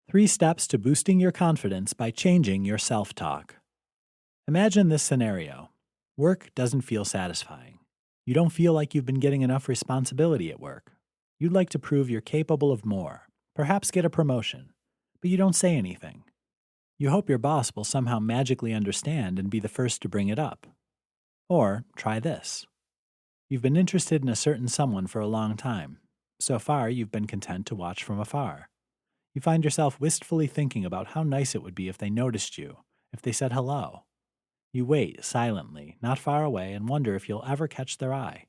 3 steps to boosting your confidence by changing your self-talk. Imagine this scenario. Work doesn't feel satisfying. You don't feel like you've been getting enough responsibility at work. You'd like to prove you're capable of more, perhaps get a promotion, but you don't say anything. You hope your boss will somehow magically understand and be the first to bring it up. Or try this. You've been interested in a certain someone for a long time. So far, you've been content to watch from afar. You find yourself wistfully thinking about how nice it would be if they noticed you, if they said hello. You wait silently, not far away, and wonder if you'll ever catch their eye.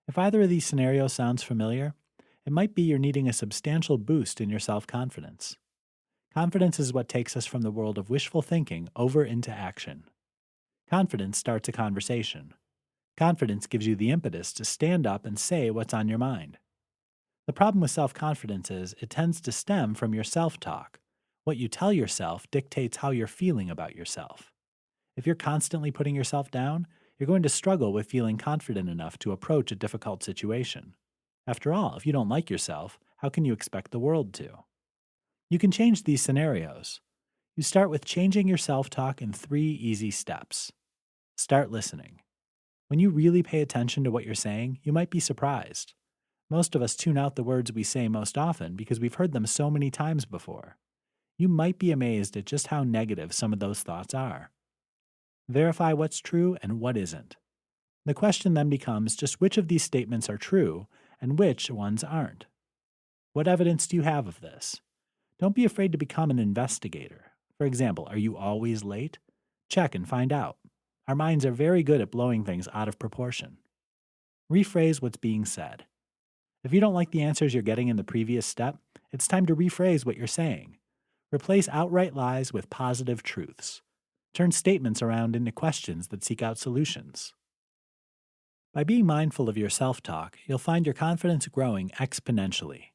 If either of these scenarios sounds familiar, it might be you're needing a substantial boost in your self-confidence. Confidence is what takes us from the world of wishful thinking over into action. Confidence starts a conversation. Confidence gives you the impetus to stand up and say what's on your mind. The problem with self-confidence is it tends to stem from your self-talk. What you tell yourself dictates how you're feeling about yourself. If you're constantly putting yourself down, you're going to struggle with feeling confident enough to approach a difficult situation. After all, if you don't like yourself, how can you expect the world to? You can change these scenarios. You start with changing your self-talk in 3 easy steps. Start listening. When you really pay attention to what you're saying, you might be surprised. Most of us tune out the words we say most often because we've heard them so many times before. You might be amazed at just how negative some of those thoughts are. Verify what's true and what isn't. The question then becomes just which of these statements are true and which ones aren't. What evidence do you have of this? Don't be afraid to become an investigator. For example, are you always late? Check and find out. Our minds are very good at blowing things out of proportion. Rephrase what's being said. If you don't like the answers you're getting in the previous step, it's time to rephrase what you're saying. Replace outright lies with positive truths. Turn statements around into questions that seek out solutions. By being mindful of your self-talk, you'll find your confidence growing exponentially.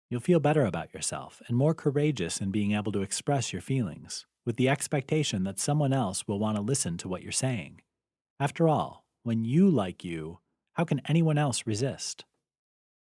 You'll feel better about yourself and more courageous in being able to express your feelings, with the expectation that someone else will want to listen to what you're saying. After all, when you like you, how can anyone else resist?